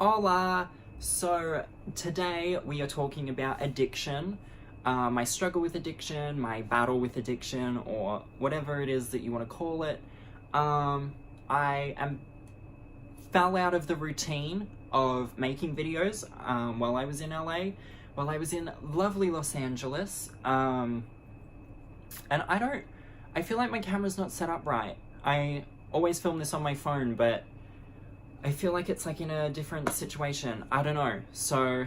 Hola! So today we are talking about addiction, my struggle with addiction, my battle with addiction, or whatever it is that you want to call it. Fell out of the routine of making videos while I was in LA, while I was in lovely Los Angeles, and I feel like my camera's not set up right. I always film this on my phone, but I feel like it's like in a different situation. I don't know. So,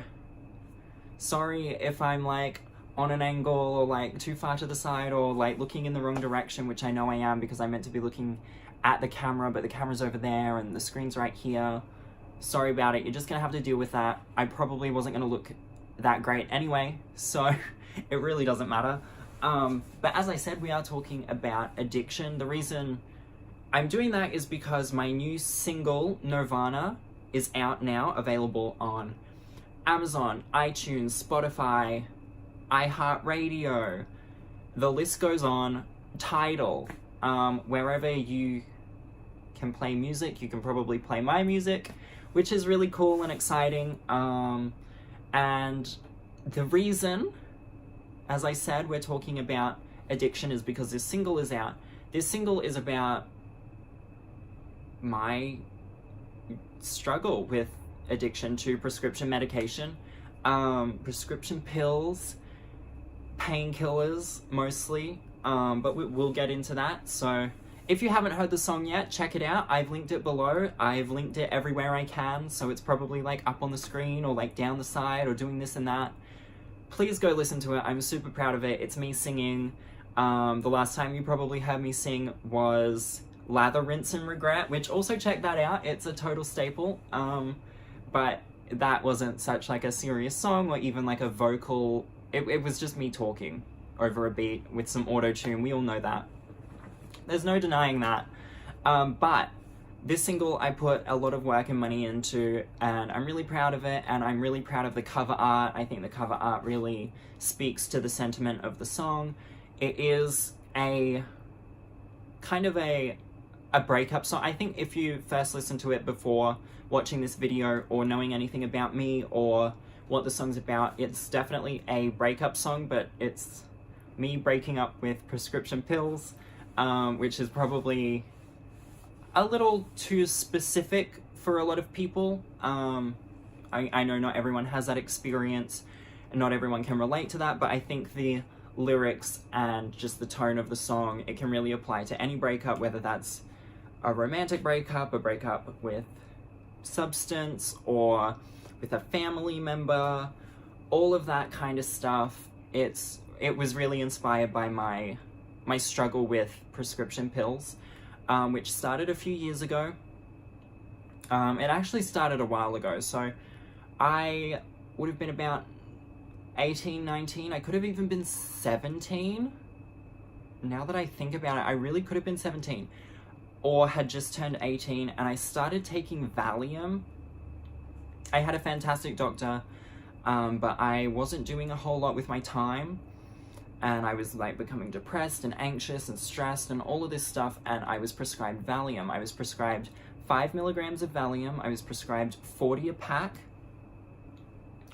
sorry if I'm like on an angle or like too far to the side or like looking in the wrong direction, which I know I am because I'm meant to be looking at the camera, but the camera's over there and the screen's right here. Sorry about it. You're just gonna have to deal with that. I probably wasn't gonna look that great anyway, so it really doesn't matter. But as I said, we are talking about addiction. The reason I'm doing that is because my new single, NIRVANA, is out now, available on Amazon, iTunes, Spotify, iHeartRadio, the list goes on, Tidal, wherever you can play music, you can probably play my music, which is really cool and exciting. And the reason, as I said, we're talking about addiction is because this single is out. This single is about my struggle with addiction to prescription medication, prescription pills, painkillers mostly, but we'll get into that. So if you haven't heard the song yet, check it out. I've linked it below. I've linked it everywhere I can, so it's probably like up on the screen or like down the side or doing this and that. Please go listen to it. I'm super proud of it. It's me singing. The last time you probably heard me sing was Lather, Rinse and Regret, which also check that out. It's a total staple. But that wasn't such like a serious song or even like a vocal. It was just me talking over a beat with some auto-tune. We all know that. There's no denying that. But this single I put a lot of work and money into, and I'm really proud of it, and I'm really proud of the cover art. I think the cover art really speaks to the sentiment of the song. It is a kind of a breakup song. I think if you first listen to it before watching this video or knowing anything about me or what the song's about, it's definitely a breakup song, but it's me breaking up with prescription pills, which is probably a little too specific for a lot of people. I know not everyone has that experience and not everyone can relate to that, but I think the lyrics and just the tone of the song, it can really apply to any breakup, whether that's a romantic breakup, a breakup with substance, or with a family member, all of that kind of stuff. It was really inspired by my struggle with prescription pills, which started a few years ago. It actually started a while ago, so I would have been about 18, 19, I could have even been 17. Now that I think about it, I really could have been 17. Or had just turned 18, and I started taking Valium. I had a fantastic doctor, but I wasn't doing a whole lot with my time, and I was like becoming depressed and anxious and stressed and all of this stuff, and I was prescribed Valium. I was prescribed 5 milligrams of Valium. I was prescribed 40 a pack.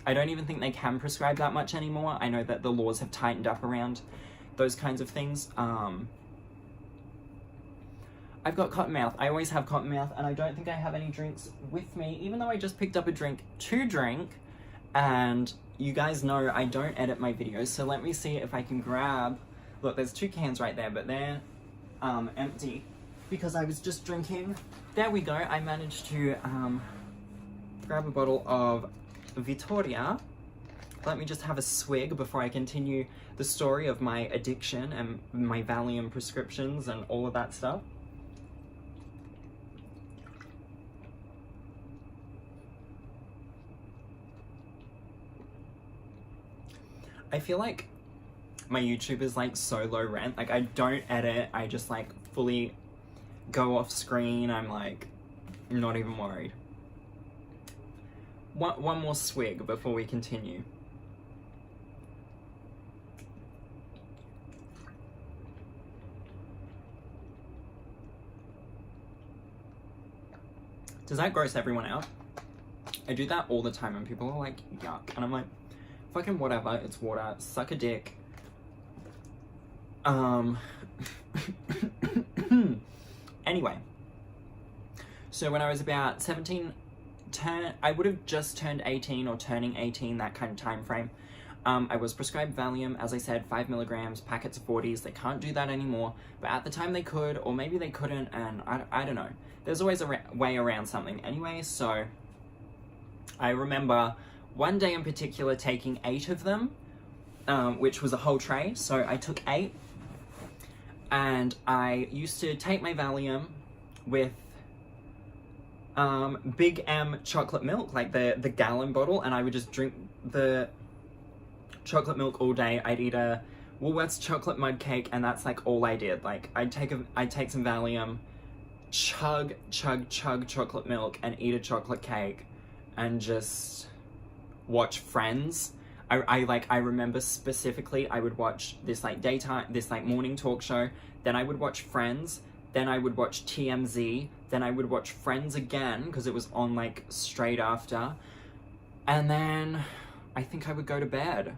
I don't even think they can prescribe that much anymore. I know that the laws have tightened up around those kinds of things. I've got cotton mouth. I always have cotton mouth, and I don't think I have any drinks with me, even though I just picked up a drink to drink, and you guys know I don't edit my videos, so let me see if I can grab... Look, there's 2 cans right there, but they're empty because I was just drinking. There we go. I managed to grab a bottle of Vittoria. Let me just have a swig before I continue the story of my addiction and my Valium prescriptions and all of that stuff. I feel like my YouTube is like so low rent. Like I don't edit, I just like fully go off screen. I'm like not even worried. One more swig before we continue. Does that gross everyone out? I do that all the time and people are like, yuck. And I'm like, fucking whatever, it's water, suck a dick. Anyway. So when I was about 17, I would have just turned 18 or turning 18, that kind of time frame. I was prescribed Valium, as I said, 5 milligrams, packets of 40s. They can't do that anymore, but at the time they could, or maybe they couldn't, and I don't know. There's always a way around something anyway, so I remember one day in particular taking 8 of them, which was a whole tray, so I took 8, and I used to take my Valium with Big M chocolate milk, like the gallon bottle, and I would just drink the chocolate milk all day. I'd eat a Woolworths chocolate mud cake, and that's like all I did. Like I'd take some Valium, chug chocolate milk, and eat a chocolate cake, and just watch Friends. I remember specifically I would watch this like morning talk show, then I would watch Friends, then I would watch TMZ, then I would watch Friends again because it was on like straight after, and then I think I would go to bed.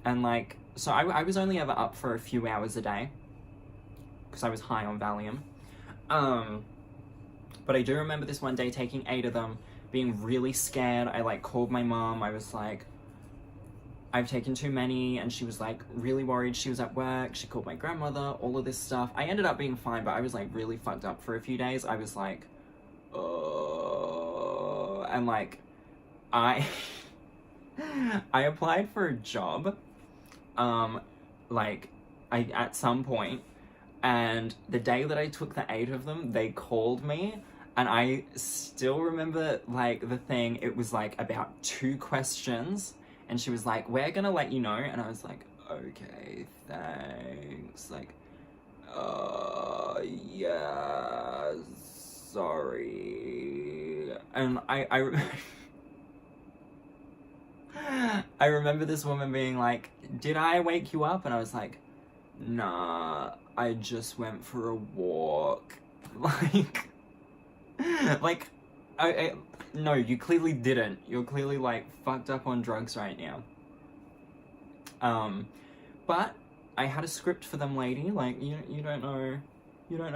And like, so I was only ever up for a few hours a day because I was high on Valium. But I do remember this one day taking 8 of them, being really scared. I like called my mom. I was like, I've taken too many, and she was like really worried. She was at work. She called my grandmother, all of this stuff. I ended up being fine, but I was like really fucked up for a few days. I was like, and like, I applied for a job, at some point, and the day that I took the 8 of them, they called me, and I still remember, like, the thing, it was, like, about 2 questions, and she was like, we're gonna let you know, and I was like, okay, thanks, like, yeah, sorry, and I remember this woman being like, did I wake you up? And I was like, nah, I just went for a walk. No, you clearly didn't. You're clearly like fucked up on drugs right now. But I had a script for them, lady. Like, you don't know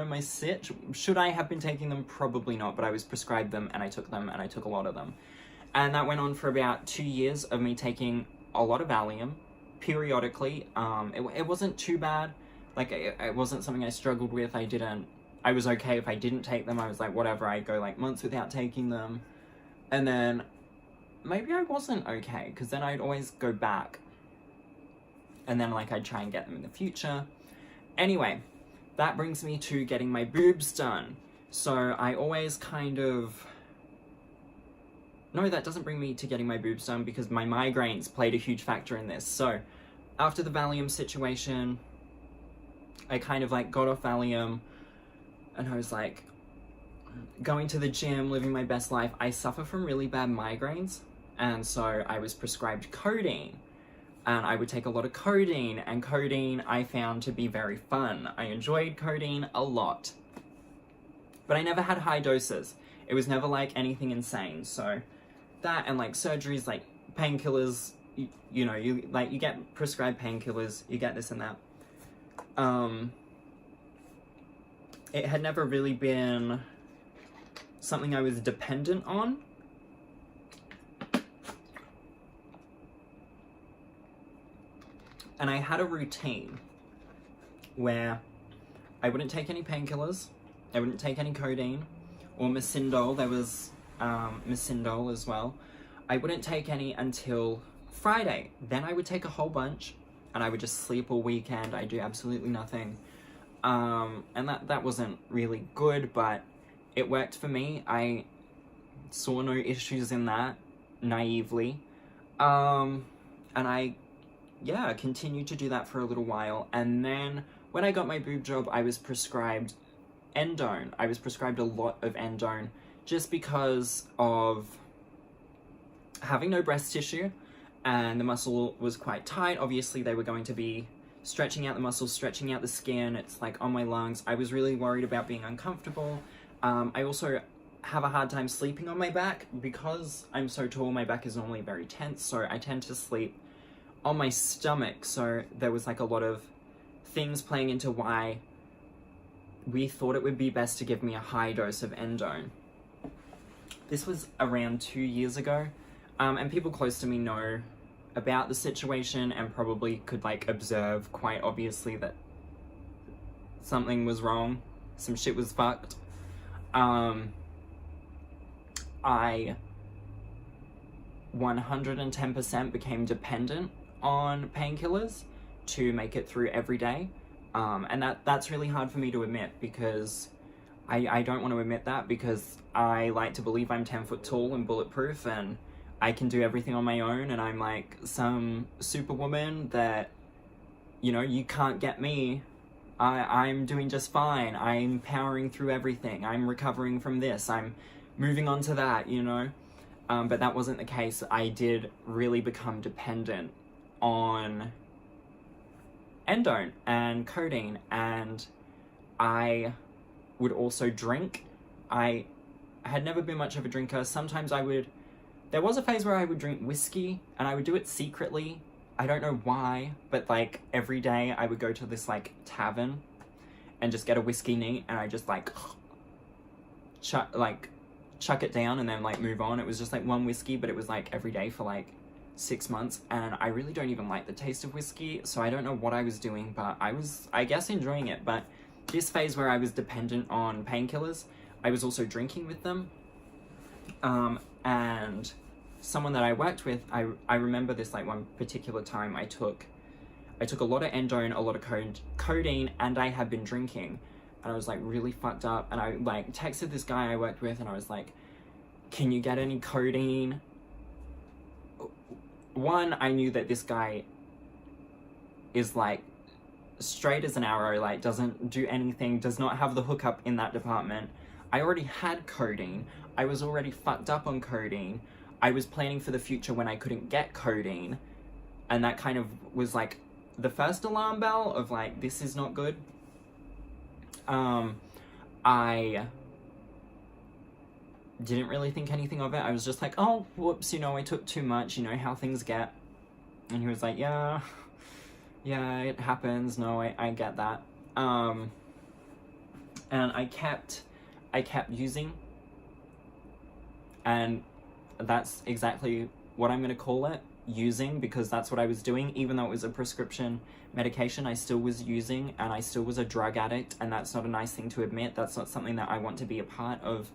my sit. Should I have been taking them? Probably not, but I was prescribed them and I took them and I took a lot of them. And that went on for about 2 years of me taking a lot of Valium, periodically. It wasn't too bad. Like, it wasn't something I struggled with. I was okay if I didn't take them. I was like, whatever, I'd go like months without taking them. And then maybe I wasn't okay, because then I'd always go back. And then like I'd try and get them in the future. Anyway, that brings me to getting my boobs done. So I always kind of... No, that doesn't bring me to getting my boobs done because my migraines played a huge factor in this. So, after the Valium situation, I kind of like got off Valium and I was like going to the gym, living my best life. I suffer from really bad migraines, and so I was prescribed codeine, and I would take a lot of codeine, and codeine I found to be very fun. I enjoyed codeine a lot, but I never had high doses. It was never like anything insane, so that and like surgeries, like painkillers, you get prescribed painkillers, you get this and that. It had never really been something I was dependent on. And I had a routine where I wouldn't take any painkillers, I wouldn't take any codeine, or Misindol. There was Misindol as well. I wouldn't take any until Friday. Then I would take a whole bunch, and I would just sleep all weekend. I'd do absolutely nothing. And that wasn't really good, but it worked for me. I saw no issues in that, naively. And I continued to do that for a little while. And then when I got my boob job, I was prescribed endone. I was prescribed a lot of endone just because of having no breast tissue, and the muscle was quite tight. Obviously, they were going to be stretching out the muscles, stretching out the skin. It's like on my lungs. I was really worried about being uncomfortable. I also have a hard time sleeping on my back. Because I'm so tall, my back is normally very tense, so I tend to sleep on my stomach. So there was like a lot of things playing into why we thought it would be best to give me a high dose of endone. This was around 2 years ago, and people close to me know about the situation and probably could like observe quite obviously that something was wrong, some shit was fucked. I 110% became dependent on painkillers to make it through every day. And that's really hard for me to admit, because I don't want to admit that, because I like to believe I'm 10 foot tall and bulletproof and I can do everything on my own, and I'm like some superwoman that, you know, you can't get me. I'm doing just fine. I'm powering through everything. I'm recovering from this. I'm moving on to that, you know. But that wasn't the case. I did really become dependent on endone and codeine, and I would also drink. I had never been much of a drinker. Sometimes there was a phase where I would drink whiskey, and I would do it secretly. I don't know why, but like every day I would go to this like tavern and just get a whiskey neat, and I just like chuck it down and then like move on. It was just like one whiskey, but it was like every day for like 6 months, and I really don't even like the taste of whiskey, so I don't know what I was doing, but I was, I guess, enjoying it. But this phase where I was dependent on painkillers, I was also drinking with them. And someone that I worked with, I remember this like one particular time I took a lot of endone, a lot of codeine, and I had been drinking, and I was like really fucked up, and I like texted this guy I worked with, and I was like, can you get any codeine? One, I knew that this guy is like straight as an arrow, like doesn't do anything, does not have the hookup in that department. I already had codeine. I was already fucked up on codeine. I was planning for the future when I couldn't get codeine, and that kind of was like the first alarm bell of like, this is not good. I didn't really think anything of it. I was just like, oh, whoops, you know, I took too much, you know how things get. And he was like, yeah, it happens. No, I get that. And I kept using, and that's exactly what I'm going to call it, using, because that's what I was doing. Even though it was a prescription medication, I still was using, and I still was a drug addict, and that's not a nice thing to admit. That's not something that I want to be a part of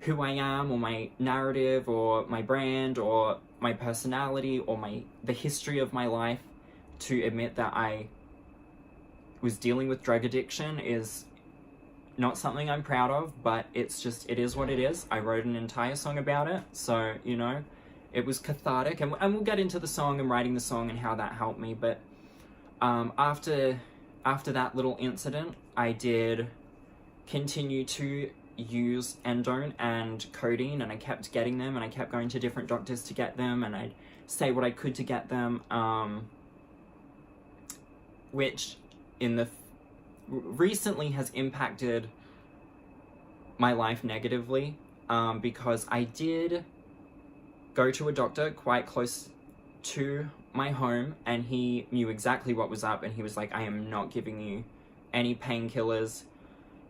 who I am, or my narrative, or my brand, or my personality, or the history of my life. To admit that I was dealing with drug addiction is not something I'm proud of, but it's just, it is what it is. I wrote an entire song about it, so, you know, it was cathartic, and we'll get into the song and writing the song and how that helped me. But after that little incident, I did continue to use endone and codeine, and I kept getting them, and I kept going to different doctors to get them, and I'd say what I could to get them, which recently has impacted my life negatively, because I did go to a doctor quite close to my home, and he knew exactly what was up, and he was like, I am not giving you any painkillers.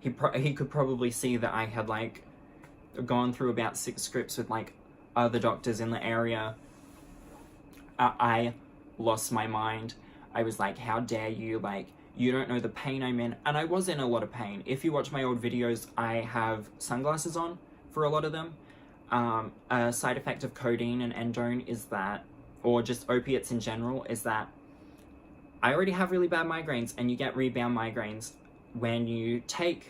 He could probably see that I had like gone through about 6 scripts with like other doctors in the area. I lost my mind. I was like, how dare you, like, you don't know the pain I'm in. And I was in a lot of pain. If you watch my old videos, I have sunglasses on for a lot of them. A side effect of codeine and endone is that, or just opiates in general, is that I already have really bad migraines, and you get rebound migraines when you take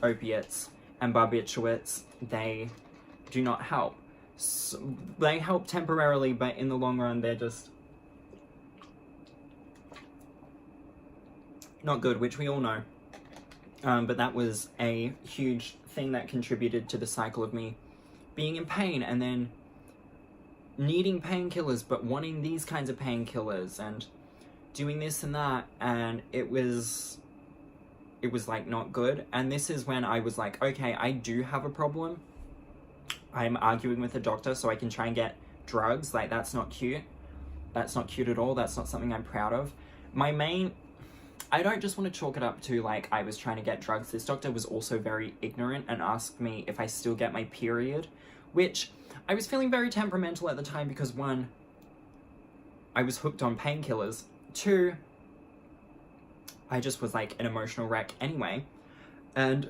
opiates and barbiturates. They do not help. So they help temporarily, but in the long run, they're just not good, which we all know. But that was a huge thing that contributed to the cycle of me being in pain, and then needing painkillers, but wanting these kinds of painkillers, and doing this and that, and it was like not good. And this is when I was like, okay, I do have a problem, I'm arguing with the doctor so I can try and get drugs. Like, that's not cute. That's not cute at all. That's not something I'm proud of. I don't just want to chalk it up to, like, I was trying to get drugs. This doctor was also very ignorant and asked me if I still get my period, which I was feeling very temperamental at the time because, one, I was hooked on painkillers. Two, I just was, like, an emotional wreck anyway. And,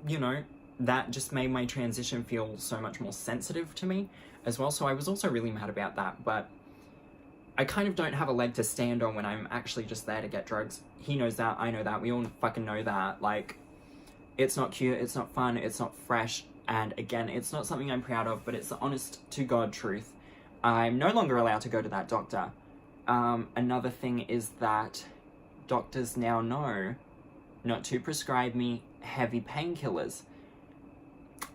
you know, that just made my transition feel so much more sensitive to me as well. So I was also really mad about that, but I kind of don't have a leg to stand on when I'm actually just there to get drugs. He knows that, I know that, we all fucking know that. Like, it's not cute, it's not fun, it's not fresh, and again, it's not something I'm proud of, but it's the honest to God truth. I'm no longer allowed to go to that doctor. Another thing is that doctors now know not to prescribe me heavy painkillers.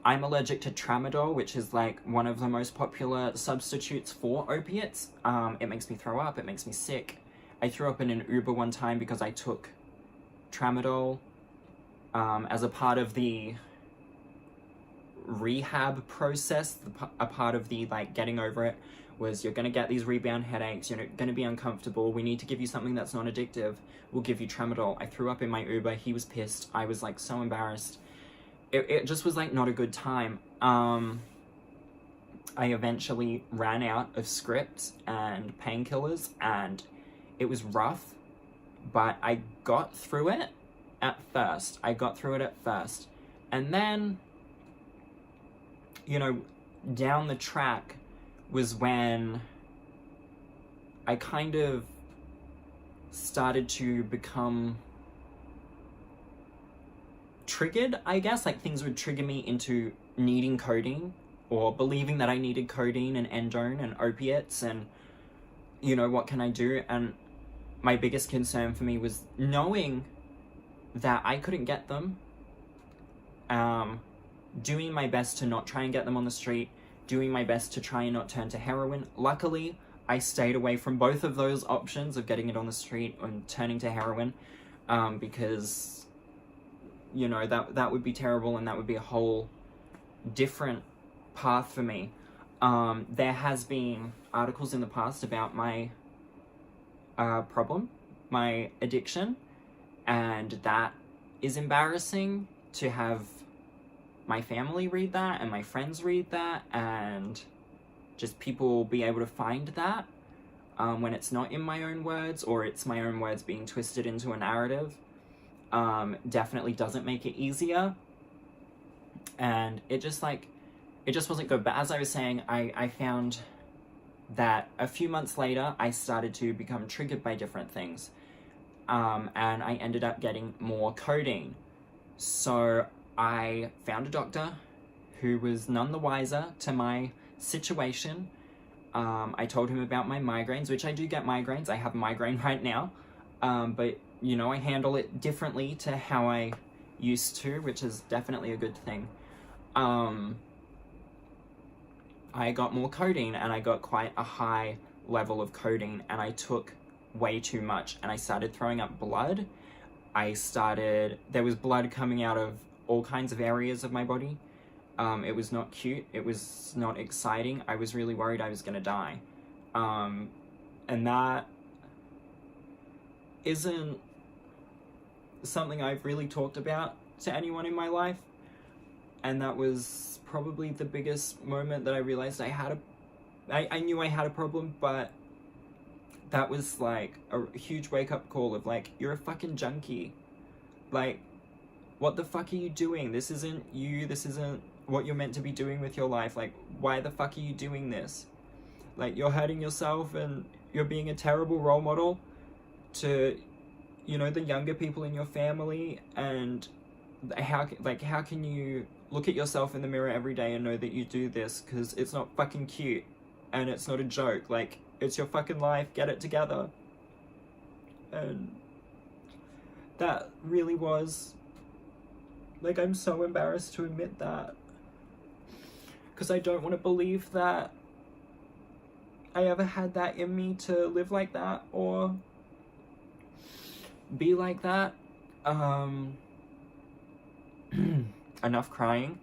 I'm allergic to tramadol, which is like one of the most popular substitutes for opiates. It makes me throw up, it makes me sick. I threw up in an Uber one time because I took tramadol as a part of the rehab process. A part of the, like, getting over it was, you're going to get these rebound headaches, you're going to be uncomfortable, we need to give you something that's non-addictive, we'll give you tramadol. I threw up in my Uber, he was pissed, I was, like, so embarrassed. It just was, like, not a good time. I eventually ran out of scripts and painkillers, and it was rough, but I got through it at first. And then, you know, down the track was when I kind of started to become triggered, I guess. Like, things would trigger me into needing codeine, or believing that I needed codeine and endone and opiates, and, you know, what can I do? And my biggest concern for me was knowing that I couldn't get them, doing my best to not try and get them on the street, doing my best to try and not turn to heroin. Luckily, I stayed away from both of those options of getting it on the street and turning to heroin, because, you know, that would be terrible, and that would be a whole different path for me. There has been articles in the past about my problem, my addiction, and that is embarrassing to have my family read that and my friends read that, and just people be able to find that when it's not in my own words, or it's my own words being twisted into a narrative. Definitely doesn't make it easier, and it just wasn't good. But as I was saying, I found that a few months later I started to become triggered by different things, and I ended up getting more codeine. So I found a doctor who was none the wiser to my situation. I told him about my migraines, which I do get migraines. I have a migraine right now, but, you know, I handle it differently to how I used to, which is definitely a good thing. I got more codeine, and I got quite a high level of codeine, and I took way too much, and I started throwing up blood. There was blood coming out of all kinds of areas of my body. It was not cute, it was not exciting, I was really worried I was gonna die. And that isn't something I've really talked about to anyone in my life, and that was probably the biggest moment that I realized I knew I had a problem, but that was like a huge wake-up call of, like, you're a fucking junkie. Like, what the fuck are you doing? This isn't you, this isn't what you're meant to be doing with your life. Like, why the fuck are you doing this? Like, you're hurting yourself, and you're being a terrible role model to, you know, the younger people in your family. And how can you look at yourself in the mirror every day and know that you do this? Because it's not fucking cute, and it's not a joke. Like, it's your fucking life, get it together. And that really was, like, I'm so embarrassed to admit that, because I don't want to believe that I ever had that in me to live like that or be like that. enough crying.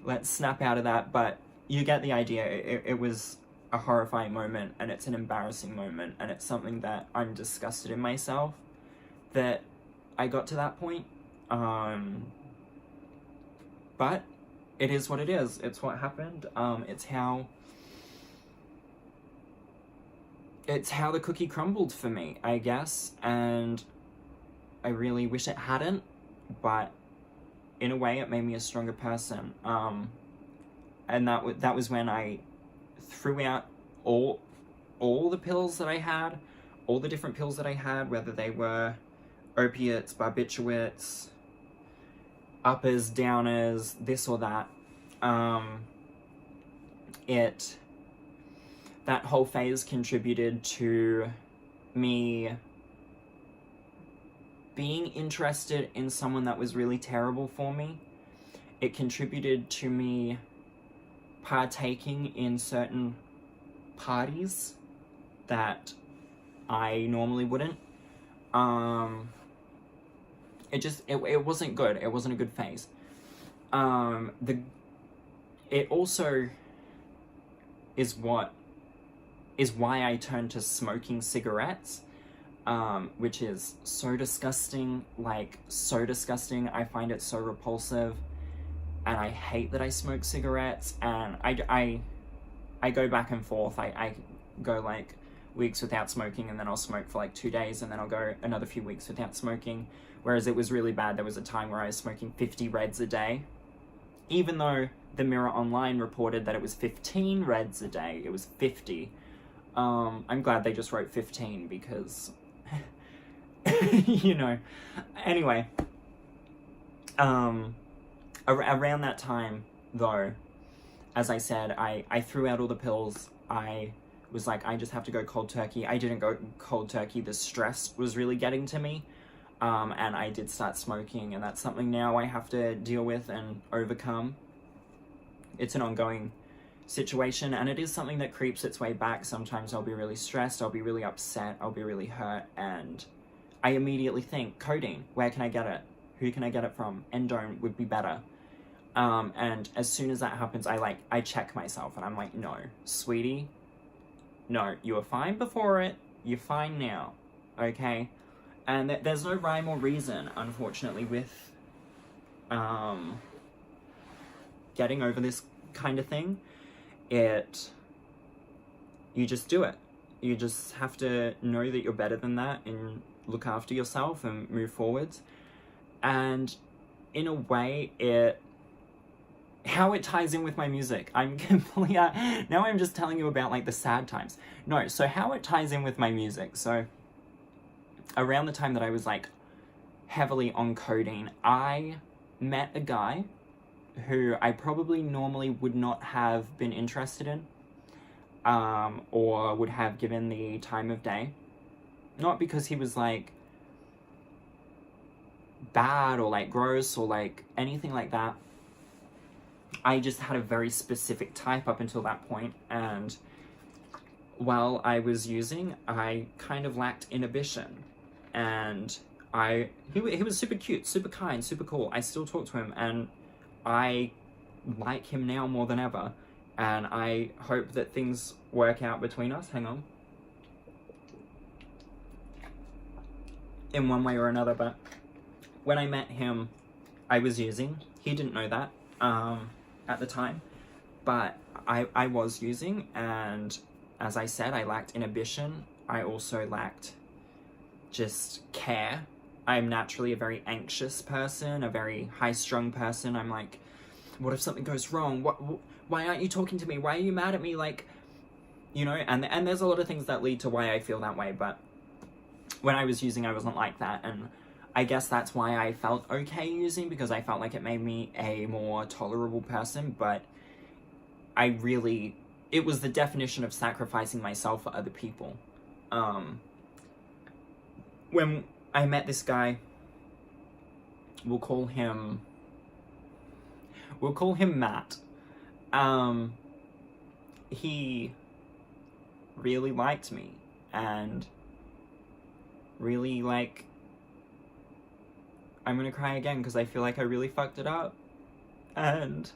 Let's snap out of that, but you get the idea. It was a horrifying moment, and it's an embarrassing moment, and it's something that I'm disgusted in myself that I got to that point. But it is what it is. It's what happened. It's how the cookie crumbled for me, I guess, and I really wish it hadn't, but in a way it made me a stronger person. And that was when I threw out all the pills that I had, all the different pills that I had, whether they were opiates, barbiturates, uppers, downers, this or that. That whole phase contributed to me being interested in someone that was really terrible for me. It contributed to me partaking in certain parties that I normally wouldn't. It wasn't good. It wasn't a good phase. It also is why I turned to smoking cigarettes, which is so disgusting, so disgusting. I find it so repulsive, and I hate that I smoke cigarettes, and I go back and forth. I go weeks without smoking, and then I'll smoke for 2 days, and then I'll go another few weeks without smoking, whereas it was really bad. There was a time where I was smoking 50 reds a day, even though the Mirror Online reported that it was 15 reds a day. It was 50. I'm glad they just wrote 15 because, anyway, around that time, though, as I said, I threw out all the pills. I was I just have to go cold turkey. I didn't go cold turkey. The stress was really getting to me, and I did start smoking, and that's something now I have to deal with and overcome. It's an ongoing situation, and it is something that creeps its way back. Sometimes I'll be really stressed, I'll be really upset, I'll be really hurt, and I immediately think, codeine, where can I get it? Who can I get it from? Endone would be better. And as soon as that happens, I check myself, and I'm like, no, sweetie, no, you were fine before it, you're fine now, okay? And there's no rhyme or reason, unfortunately, with getting over this kind of thing. You just do it. You just have to know that you're better than that and look after yourself and move forwards. And in a way, how it ties in with my music. I'm completely, now I'm just telling you about the sad times. No, so how it ties in with my music. So around the time that I was heavily on codeine, I met a guy who I probably normally would not have been interested in, or would have given the time of day. Not because he was bad or gross or anything like that. I just had a very specific type up until that point, and while I was using, I kind of lacked inhibition, and he was super cute, super kind, super cool. I still talk to him, and I like him now more than ever, and I hope that things work out between us. Hang on. In one way or another, but when I met him, I was using. He didn't know that at the time, but I was using, and as I said, I lacked inhibition. I also lacked just care. I'm naturally a very anxious person, a very high-strung person. I'm what if something goes wrong? Why aren't you talking to me? Why are you mad at me? And there's a lot of things that lead to why I feel that way, but when I was using, I wasn't like that, and I guess that's why I felt okay using, because I felt like it made me a more tolerable person, but it was the definition of sacrificing myself for other people. When I met this guy, we'll call him Matt. He really liked me, and really I'm gonna cry again because I feel like I really fucked it up. And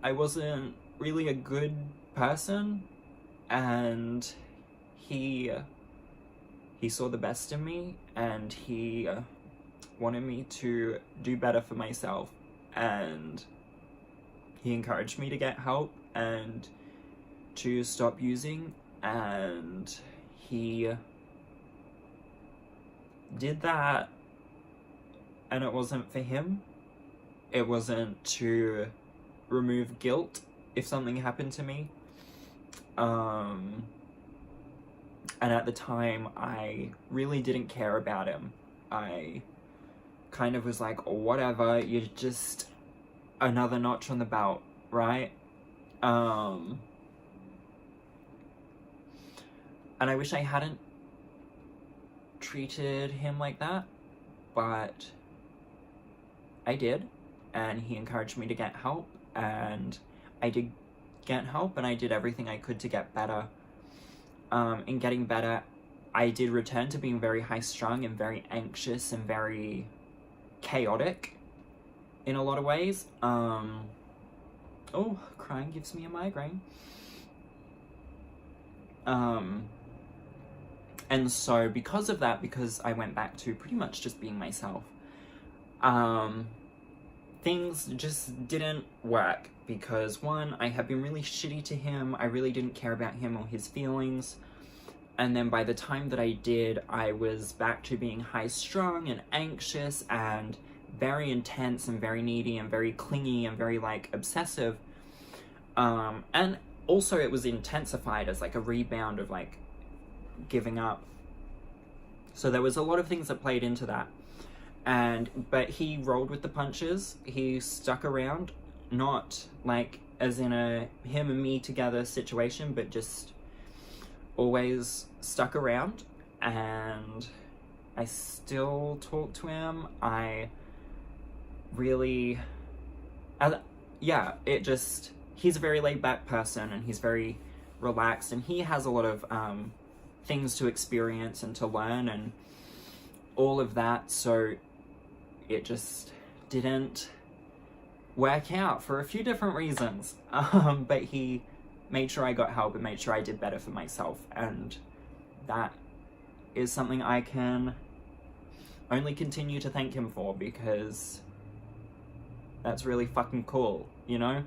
I wasn't really a good person, and he saw the best in me, and he wanted me to do better for myself, and he encouraged me to get help and to stop using, and he did that, and it wasn't for him. It wasn't to remove guilt if something happened to me. And at the time, I really didn't care about him. I kind of was like, whatever, you're just another notch on the belt, right? And I wish I hadn't treated him like that, but I did, and he encouraged me to get help, and I did get help, and I did everything I could to get better. In getting better, I did return to being very high-strung and very anxious and very chaotic in a lot of ways. Oh, crying gives me a migraine. And so because of that, because I went back to pretty much just being myself, things just didn't work because, one, I had been really shitty to him. I really didn't care about him or his feelings. And then by the time that I did, I was back to being high-strung and anxious and very intense and very needy and very clingy and very, like, obsessive. And also it was intensified as, like, a rebound of, like, giving up. So there was a lot of things that played into that. But he rolled with the punches. He stuck around, not like as in a him and me together situation, but just always stuck around. And I still talk to him. I really, he's a very laid back person, and he's very relaxed, and he has a lot of things to experience and to learn and all of that. So it just didn't work out for a few different reasons. But he made sure I got help and made sure I did better for myself. And that is something I can only continue to thank him for, because that's really fucking cool, you know?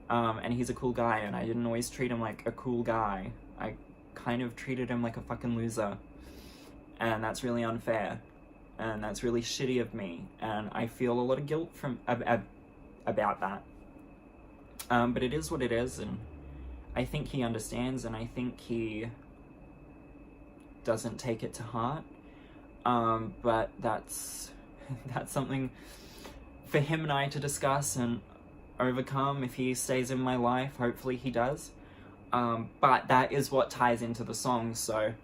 And he's a cool guy, and I didn't always treat him like a cool guy. I kind of treated him like a fucking loser. And that's really unfair. And that's really shitty of me, and I feel a lot of guilt about that. But it is what it is, and I think he understands, and I think he doesn't take it to heart. But that's something for him and I to discuss and overcome if he stays in my life. Hopefully he does. But that is what ties into the song, so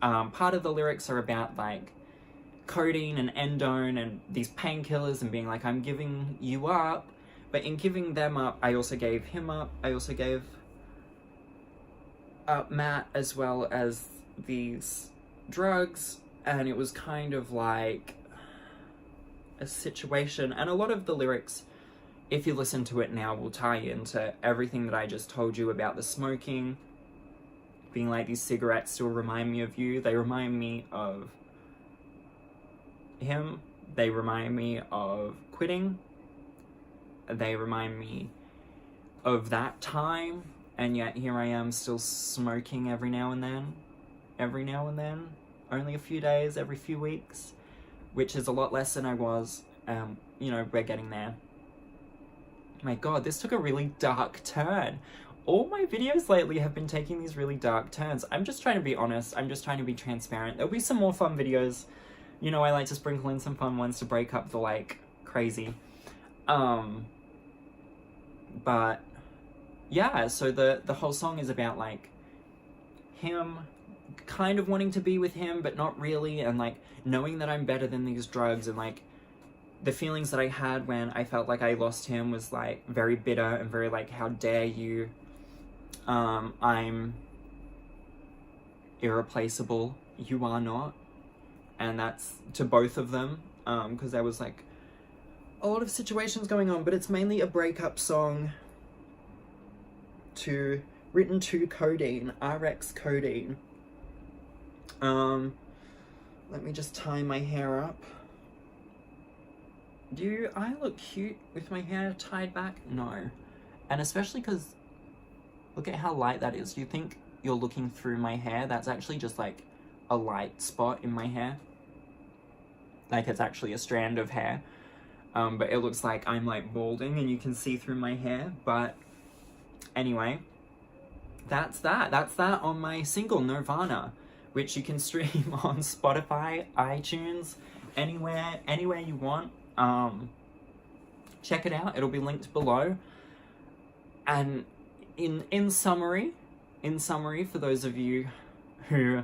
part of the lyrics are about, like, codeine and endone and these painkillers and being like, I'm giving you up. But in giving them up, I also gave him up. I also gave up Matt, as well as these drugs. And it was kind of like a situation. And a lot of the lyrics, if you listen to it now, will tie into everything that I just told you about the smoking. Being like, these cigarettes still remind me of you. They remind me of him. They remind me of quitting. They remind me of that time. And yet here I am still smoking every now and then. Every now and then. Only a few days, every few weeks. Which is a lot less than I was. You know, we're getting there. My God, this took a really dark turn. All my videos lately have been taking these really dark turns. I'm just trying to be honest. I'm just trying to be transparent. There'll be some more fun videos. You know, I like to sprinkle in some fun ones to break up the, like, crazy. But, yeah, so the whole song is about, like, him kind of wanting to be with him, but not really, and, like, knowing that I'm better than these drugs, and, like, the feelings that I had when I felt like I lost him was, like, very bitter and very, like, how dare you? I'm irreplaceable. You are not. and that's to both of them, because there was like a lot of situations going on, but it's mainly a breakup song written to Codeine, RX Codeine. Let me just tie my hair up. Do I look cute with my hair tied back? No. And especially because look at how light that is. You think you're looking through my hair? That's actually just like a light spot in my hair. Like it's actually a strand of hair. But it looks like I'm like balding and you can see through my hair. But anyway, that's that. That's that on my single Nirvana, which you can stream on Spotify, iTunes, anywhere you want. Check it out. It'll be linked below. And in summary, for those of you who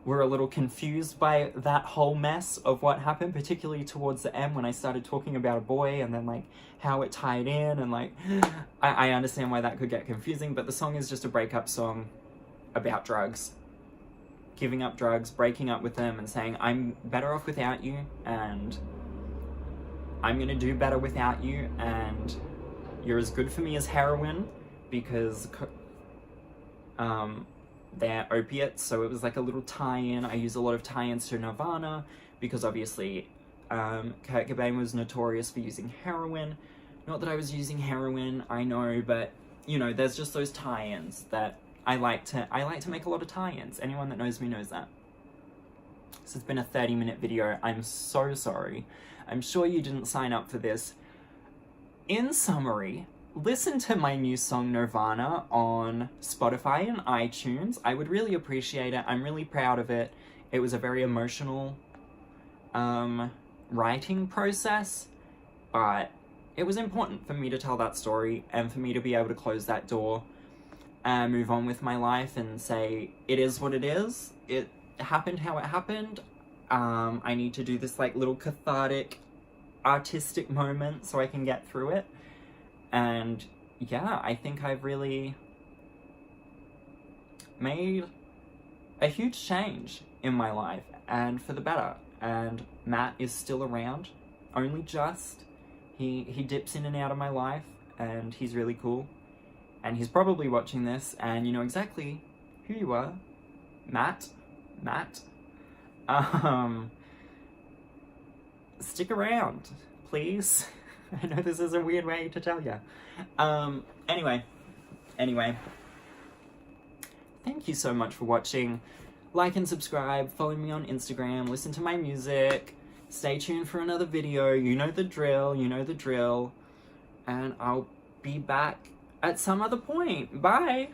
were a little confused by that whole mess of what happened, particularly towards the end when I started talking about a boy and then like how it tied in, and like I understand why that could get confusing, but the song is just a breakup song about drugs. Giving up drugs, breaking up with them, and saying I'm better off without you, and I'm gonna do better without you, and you're as good for me as heroin, because they're opiates. So it was like a little tie-in. I use a lot of tie-ins to Nirvana because obviously Kurt Cobain was notorious for using heroin. Not that I was using heroin, I know, but you know, there's just those tie-ins that I like to make a lot of tie-ins. Anyone that knows me knows that. This has been a 30-minute video. I'm so sorry. I'm sure you didn't sign up for this. In summary, listen to my new song Nirvana on Spotify and iTunes. I would really appreciate it. I'm really proud of it. It was a very emotional writing process, but it was important for me to tell that story and for me to be able to close that door and move on with my life and say, it is what it is. It happened how it happened. I need to do this like little cathartic, artistic moment so I can get through it. And yeah, I think I've really made a huge change in my life, and for the better. And Matt is still around, only just. He dips in and out of my life, and he's really cool. And he's probably watching this, and you know exactly who you are. Matt. Stick around, please. I know this is a weird way to tell you. Anyway. Thank you so much for watching. Like and subscribe, follow me on Instagram, listen to my music, stay tuned for another video. You know the drill. And I'll be back at some other point. Bye!